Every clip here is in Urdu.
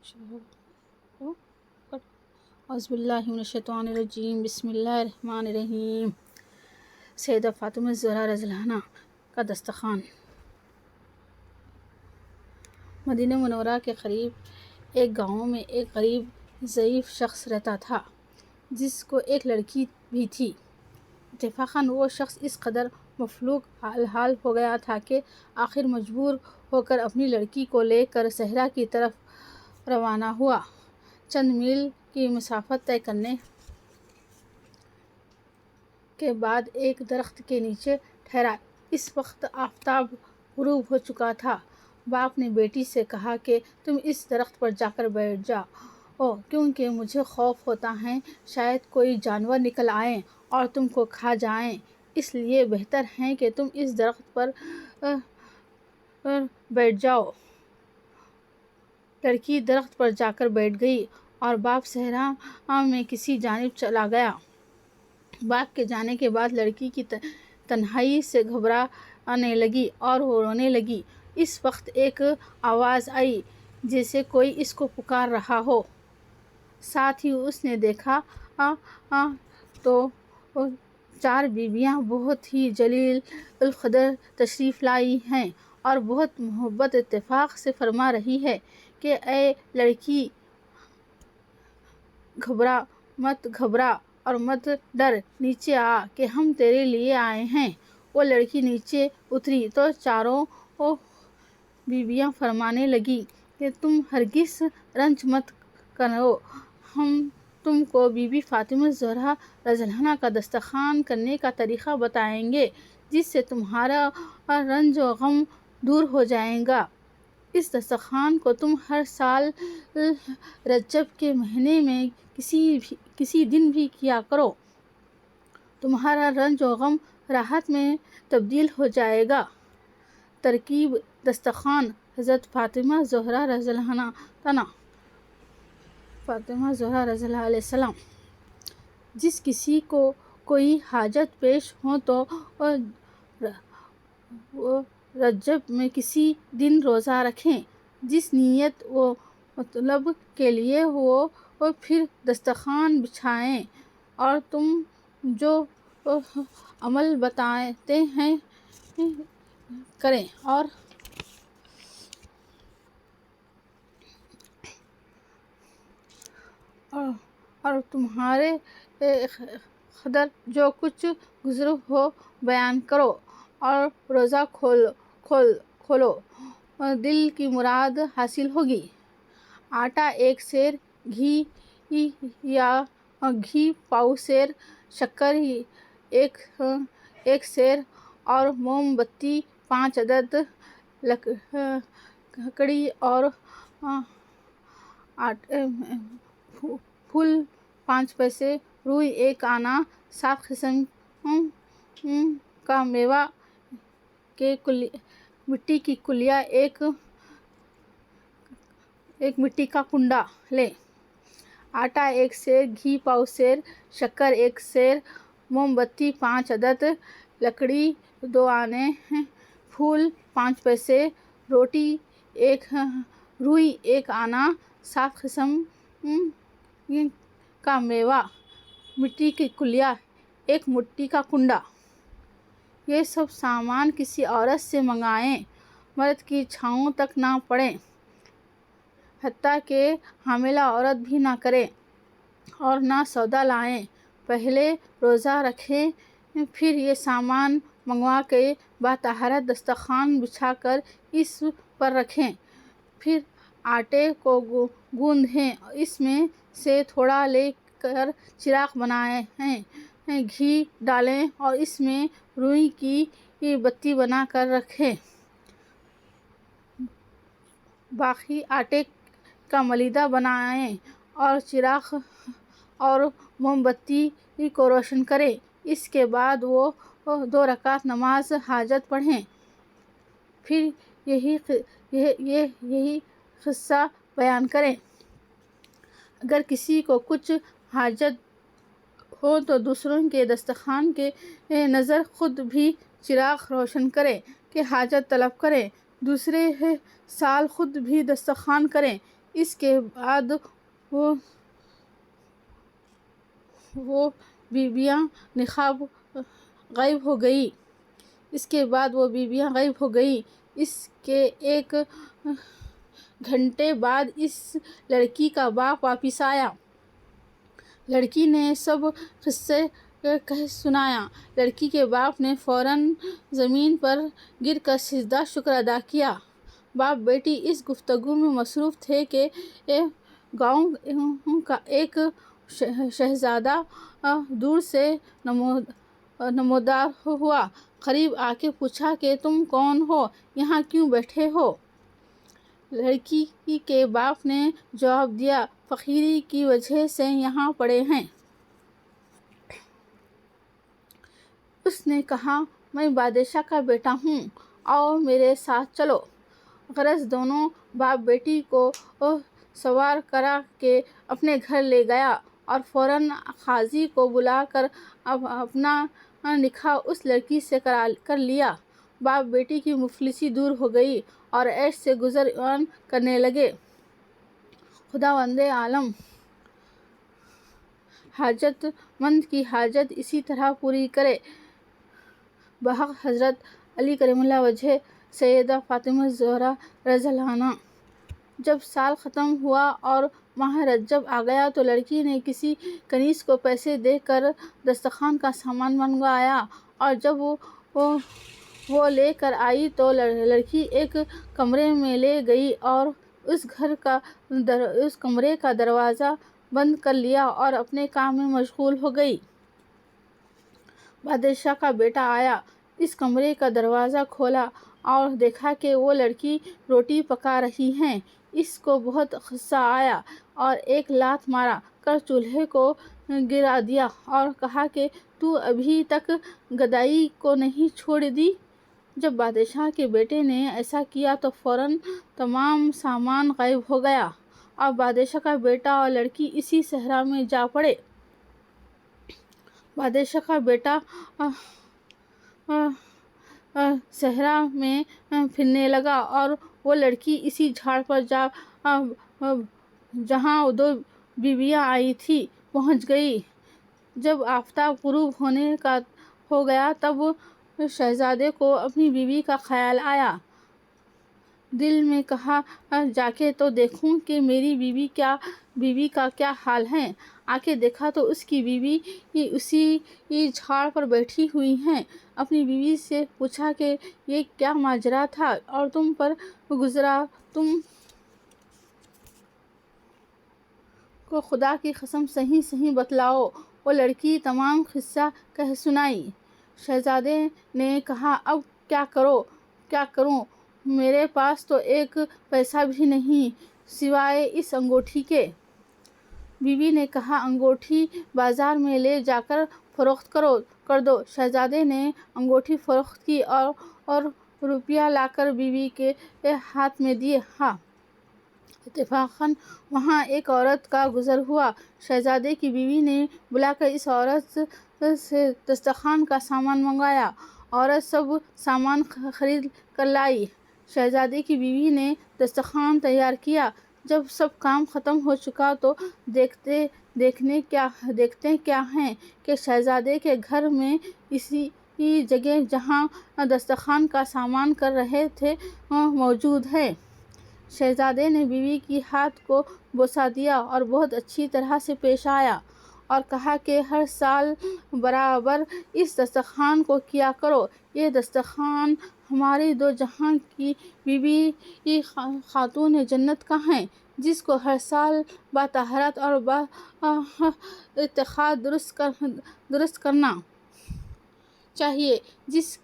اعوذ باللہ من الشیطان الرجیم، بسم اللہ الرحمن الرحیم۔ سیدہ فاطمہ الزہرا رضی اللہ عنہا کا دسترخوان۔ مدینہ منورہ کے قریب ایک گاؤں میں ایک غریب ضعیف شخص رہتا تھا جس کو ایک لڑکی بھی تھی۔ اتفاقاً وہ شخص اس قدر مفلوج الحال ہو گیا تھا کہ آخر مجبور ہو کر اپنی لڑکی کو لے کر صحرا کی طرف روانہ ہوا۔ چند میل کی مسافت طے کرنے کے بعد ایک درخت کے نیچے ٹھہرا۔ اس وقت آفتاب غروب ہو چکا تھا۔ باپ نے بیٹی سے کہا کہ تم اس درخت پر جا کر بیٹھ جاؤ کیونکہ مجھے خوف ہوتا ہے شاید کوئی جانور نکل آئیں اور تم کو کھا جائیں، اس لیے بہتر ہے کہ تم اس درخت پر بیٹھ جاؤ۔ لڑکی درخت پر جا کر بیٹھ گئی اور باپ صحرا میں کسی جانب چلا گیا۔ باپ کے جانے کے بعد لڑکی کی تنہائی سے گھبرانے لگی اور وہ رونے لگی۔ اس وقت ایک آواز آئی جیسے کوئی اس کو پکار رہا ہو۔ ساتھ ہی اس نے دیکھا تو 4 بیویاں بہت ہی جلیل القدر تشریف لائی ہیں اور بہت محبت اتفاق سے فرما رہی ہیں کہ اے لڑکی، مت گھبرا اور مت ڈر، نیچے آ کہ ہم تیرے لیے آئے ہیں۔ وہ لڑکی نیچے اتری تو 4 بیویاں فرمانے لگیں کہ تم ہرگز رنج مت کرو، ہم تم کو بی بی فاطمہ الزہرا رضی اللہ عنہا کا دسترخوان کرنے کا طریقہ بتائیں گے جس سے تمہارا رنج و غم دور ہو جائے گا۔ اس دسترخوان کو تم ہر سال رجب کے مہینے میں کسی دن بھی کیا کرو، تمہارا رنج و غم راحت میں تبدیل ہو جائے گا۔ ترکیب دسترخوان: حضرت فاطمہ زہرا رضی اللہ علیہ وسلم۔ جس کسی کو کوئی حاجت پیش ہو تو رجب میں کسی دن روزہ رکھیں، جس نیت و مطلب کے لیے وہ پھر دسترخوان بچھائیں اور تم جو عمل بتاتے ہیں کریں اور تمہارے قدر جو کچھ گزر ہو بیان کرو اور روزہ کھولو، دل کی مراد حاصل ہوگی۔ آٹا 1 سیر، گھی پاؤ سیر، شکر 1 سیر اور موم بتی 5 عدد، لکڑی اور پھول 5 پیسے، روئی 1 آنا، 7 قسم کا میوہ، مٹی کی کلیا، ایک مٹی کا کنڈا لیں۔ آٹا 1 سیر، گھی پاؤ سیر، شکر 1 سیر، موم بتی 5 عدد، لکڑی 2 آنے، پھول 5 پیسے، روئی 1 آنا، 7 قسم کا میوہ، مٹی کی کلیا، ایک مٹی کا کنڈا۔ یہ سب سامان کسی عورت سے منگائیں، مرد کی چھاؤں تک نہ پڑیں، حتیٰ کہ حاملہ عورت بھی نہ کریں اور نہ سودا لائیں۔ پہلے روزہ رکھیں، پھر یہ سامان منگوا کے بطہارت دسترخوان بچھا کر اس پر رکھیں، پھر آٹے کو گوندھیں، اس میں سے تھوڑا لے کر چراغ بنائیں، گھی ڈالیں اور اس میں روئی کی بتی بنا کر رکھیں۔ باقی آٹے کا ملیدہ بنائیں اور چراغ اور موم بتی کو روشن کریں۔ اس کے بعد وہ 2 رکعت نماز حاجت پڑھیں۔ پھر یہی قصہ بیان کریں۔ اگر کسی کو کچھ حاجت ہو تو دوسروں کے دسترخوان کے نظر خود بھی چراغ روشن کر کے حاجت طلب کرے، دوسرے سال خود بھی دسترخوان کریں۔ اس کے بعد وہ بیویاں نقاب غائب ہو گئی اس کے ایک گھنٹے بعد اس لڑکی کا باپ واپس آیا۔ لڑکی نے سب قصے کہہ سنایا۔ لڑکی کے باپ نے فوراً زمین پر گر کر سجدہ شکر ادا کیا۔ باپ بیٹی اس گفتگو میں مصروف تھے کہ گاؤں کا ایک شہزادہ دور سے نمودار ہوا۔ قریب آ کے پوچھا کہ تم کون ہو؟ یہاں کیوں بیٹھے ہو؟ لڑکی کے باپ نے جواب دیا، فقیری کی وجہ سے یہاں پڑے ہیں۔ اس نے کہا، میں بادشاہ کا بیٹا ہوں، آؤ میرے ساتھ چلو۔ غرض دونوں باپ بیٹی کو سوار کرا کے اپنے گھر لے گیا اور فوراً قاضی کو بلا کر اپنا نکاح اس لڑکی سے کر لیا۔ باپ بیٹی کی مفلسی دور ہو گئی اور عیش سے گزر کرنے لگے۔ خداوند عالم حاجت مند کی حاجت اسی طرح پوری کرے۔ بحق حضرت علی کرم اللہ وجہ، سیدہ فاطمہ زہرا رضی اللہ عنہا۔ جب سال ختم ہوا اور ماہ رجب آ گیا تو لڑکی نے کسی کنیز کو پیسے دے کر دسترخوان کا سامان منگوایا، اور جب وہ لے کر آئی تو لڑکی ایک کمرے میں لے گئی اور اس کمرے کا دروازہ بند کر لیا اور اپنے کام میں مشغول ہو گئی۔ بادشاہ کا بیٹا آیا، اس کمرے کا دروازہ کھولا اور دیکھا کہ وہ لڑکی روٹی پکا رہی ہے۔ اس کو بہت غصہ آیا اور ایک لات مار کر چولہے کو گرا دیا اور کہا کہ تو ابھی تک گدائی کو نہیں چھوڑ دی؟ جب بادشاہ کے بیٹے نے ایسا کیا تو فوراً تمام سامان غائب ہو گیا اور بادشاہ کا بیٹا اور لڑکی اسی صحرا میں جا پڑے۔ بادشاہ کا بیٹا صحرا میں پھرنے لگا اور وہ لڑکی اسی جھاڑ پر جہاں دو بیویاں آئی تھیں پہنچ گئی۔ جب آفتاب غروب ہونے کا ہو گیا تب شہزادے کو اپنی بیوی کا خیال آیا۔ دل میں کہا، جا کے تو دیکھوں کہ میری بیوی کا کیا حال ہے۔ آ کے دیکھا تو اس کی بیوی اسی جھاڑ پر بیٹھی ہوئی ہے۔ اپنی بیوی سے پوچھا کہ یہ کیا ماجرا تھا اور تم پر گزرا، تم کو خدا کی قسم صحیح بتلاؤ۔ وہ لڑکی تمام قصہ کہہ سنائی۔ شہزادے نے کہا، اب کیا کروں؟ میرے پاس تو ایک پیسہ بھی نہیں سوائے اس انگوٹھی کے۔ بیوی نے کہا، انگوٹھی بازار میں لے جا کر فروخت کر دو۔ شہزادے نے انگوٹھی فروخت کی اور روپیہ لا کر بیوی کے ہاتھ میں دیا۔ اتفاقاً وہاں ایک عورت کا گزر ہوا۔ شہزادے کی بیوی نے بلا کر اس عورت سے دسترخوان کا سامان منگوایا۔ عورت سب سامان خرید کر لائی۔ شہزادے کی بیوی نے دسترخوان تیار کیا۔ جب سب کام ختم ہو چکا تو دیکھتے کیا ہیں کہ شہزادے کے گھر میں اسی جگہ جہاں دسترخوان کا سامان کر رہے تھے موجود ہے۔ شہزادے نے بیوی کے ہاتھ کو بوسہ دیا اور بہت اچھی طرح سے پیش آیا اور کہا کہ ہر سال برابر اس دسترخوان کو کیا کرو۔ یہ دسترخوان ہماری دو جہاں کی بیوی خاتون جنت کا ہے، جس کو ہر سال باطہارت اور باعتقاد درست کرنا چاہیے۔ جس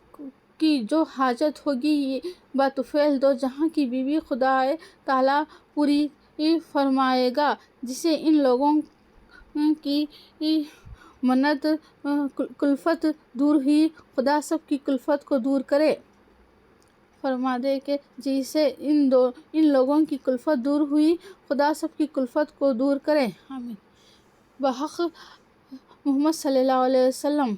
کی جو حاجت ہوگی بطفیل دو جہاں کی بیوی خدائے تعالیٰ پوری فرمائے گا۔ جسے ان لوگوں کی منت کلفت دور ہوئی، خدا سب کی کلفت کو دور کرے۔ فرما دے کہ جسے ان لوگوں کی کلفت دور ہوئی، خدا سب کی کلفت کو دور کرے، آمین۔ بحق محمد صلی اللہ علیہ وسلم،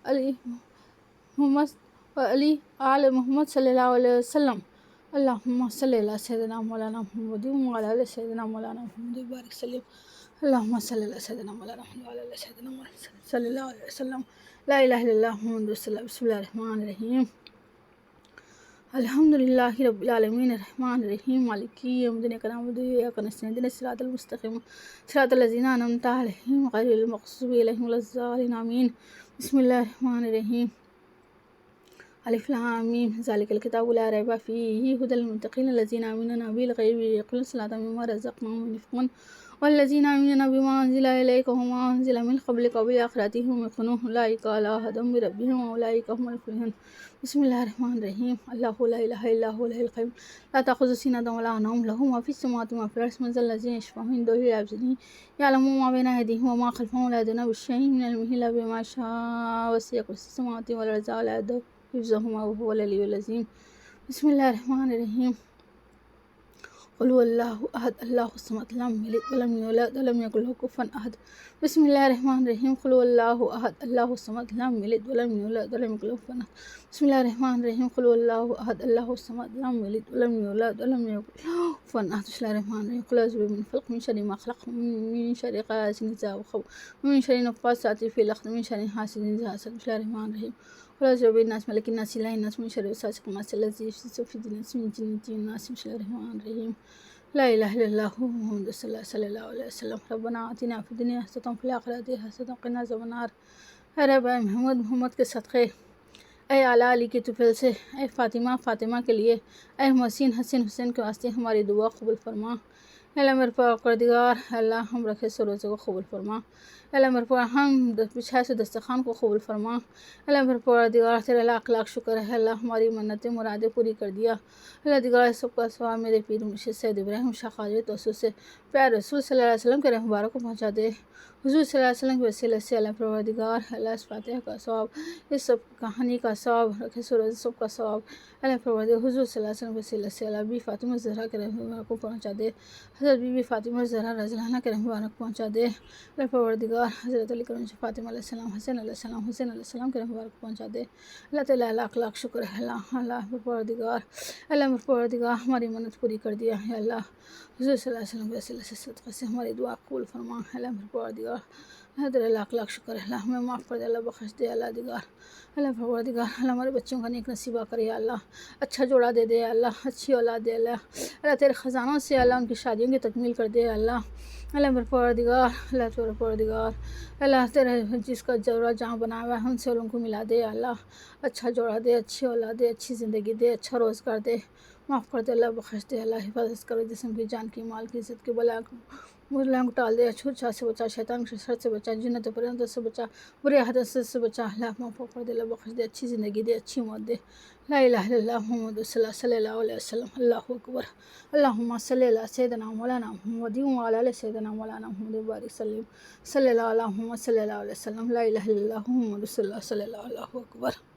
علی محمد و علی آل محمد صلی اللہ علیہ وسلم۔ اللهم صل على سيدنا مولانا محمد وعلى آل سيدنا مولانا محمد وبارك وسلم. اللهم صل على سيدنا مولانا محمد وعلى آل سيدنا مولانا صلى الله عليه وسلم. لا إله إلا الله محمد رسول الله. بسم الله الرحمن الرحيم. الحمد لله رب العالمين الرحمن الرحيم مالك يوم الدين إياك نعبد وإياك نستعين اهدنا الصراط المستقيم صراط الذين أنعمت عليهم غير المغضوب عليهم ولا الضالين آمين. بسم الله الرحمن الرحيم. ألف لام ميم ذلك الكتاب لا ريب فيه هدى للمتقين الذين آمنون بالغيب ويقيمون الصلاة مما رزقناهم ينفقون والذين آمنون بما أنزل إليك وما أنزل من قبلك وبالآخرة هم يوقنون أولئك على هدى من ربهم وأولئك هم المفلحون. بسم الله الرحمن الرحيم. الله لا إله إلا هو الحي القيوم لا تأخذه سنة ولا نوم له ما في السماوات وما في الأرض من ذا الذي يشفع عنده إلا بإذنه يعلم ما بين أيديهم وما خلفهم ولا يدرون بشيء من علمه إلا بما شاء وسع كرسيه السماوات والأرض ولا يؤوده حفظهما وهو العلي العظيم. بسم الله الرحمن الرحيم. قل هو الله أحد الله الصمد لم يلد ولم يولد ولم يكن له كفوا أحد. بسم الله الرحمن الرحيم. قل هو الله أحد الله الصمد لم يلد ولم يولد ولم يكن له كفوا أحد. بسم الله الرحمن الرحيم. قل هو الله أحد الله الصمد لم يلد ولم يولد ولم يكن له كفوا أحد. بسم الله الرحمن الرحيم. قل أعوذ من فلق من شر ما خلق من شر غاسق إذا وقب ومن شر النفاثات في العقد من شر حاسد إذا حسد. بسم الله الرحمن الرحيم. قل أعوذ برب الناس ملك الناس إله الناس من شر الوسواس الخناس الذي يوسوس في الناس من جنة الناس. بسم الله الرحمن الرحيم. لا إله إلا الله محمد رسول الله صلى الله عليه وسلم. ربنا آتنا في الدنيا حسنة وفي الآخرة حسنة وقنا عذاب النار. اے رب محمد کے صدقے، اے اعلیٰ علی کی طفیل سے، اے فاطمہ کے لیے، اے حسین کے واسطے ہماری دعا قبول فرما۔ اے اللہ میرے پروردگار، اللہ ہم رکھے سو روزے کو قبول فرما۔ اے اللہ میرے پروردگار، ہم بچھائے سو دسترخوان کو قبول فرما۔ اے اللہ میرے پروردگار، تیرے لاکھ شکر ہے اللہ ہماری منتیں مرادیں پوری کر دیا۔ اللہ دیگر سب کا ثواب میرے پیر مرشد سید ابراہیم شاہ خواجہ توسط سے پیارے رسول صلی اللہ علیہ وسلم کے رحم مبارک کو پہنچا دے۔ حضور صلی اللہ علیہ وسلم کے وسیلے سے اللہ پروردگار، اللہ اس فاتحہ کا ثواب، اس سب کہانی کا ثواب، رکھے سو روزے سب کا ثواب اللہ پروردگار حضور صلی اللہ علیہ وسلم کے وسیلے سے اللہ بی فاطمہ زہرا کے رحم مبارک کو پہنچا دے۔ حضرت بی بی فاطمہ زہرا رضی اللہ عنہا کے رحم مبارک پہنچا دے۔ اللہ پروردگار حضرت علی کریم فاطمہ علیہ السلام، حسین علیہ السلام کے رحم مبارک پہنچا دے۔ اللہ تعالیٰ لاکھ شکر ہے اللہ پروردگار ہماری منت پوری کر دیا ہے اللہ حضور صلی اللہ علیہ وسلم کے وسیلے سے صدقہ سے ہماری دعا قبول فرما۔ اللہ پروردگار اللہ تعالیٰ لاکھ شکر ہے اللہ ہمیں معاف کر دے، اللہ بخش دے اللہ دیگار۔ اللہ پروردگار اللہ ہمارے بچوں کا نیک نصیبہ کرے اللہ، اچھا جوڑا دے دے اللہ، اچھی اولاد دے اللہ تیرے خزانوں سے اللہ ان کی شادیوں کی تکمیل کر دے اللہ۔ اللہ میرے پروردگار اللہ تیرے جس کا جوڑا جہاں بنا ہوا ہے ان سے ان کو ملا دے اللہ، اچھا جوڑا دے، اچھی اولاد دے، اچھی زندگی دے، اچھا روزگار دے، معاف کر دے اللہ، بخش دے اللہ، حفاظت کرے جسم کی، جان کی، مال کی، عزت کی، بلا کو ٹال دے، چھوٹ چھات سے بچا، شیطان کی شر سے بچا، جنت پرندوں سے بچا، برے حادثات سے بچا اللہ، معاف کر دے اللہ، بخش دے، اچھی زندگی دے، اچھی موت دے۔ لا الہ الا اللہ محمد رسول اللہ صلی اللہ علیہ وسلم۔ اللہ اکبر۔ اللہم صلی علی سیدنا مولانا محمد وعلی آل سیدنا مولانا محمد وبارک وسلم۔ صلی اللہ علیہ محمد صلی اللہ علیہ وسلم۔ لا الہ الا اللہ محمد رسول اللہ صلی اللہ علیہ اکبر۔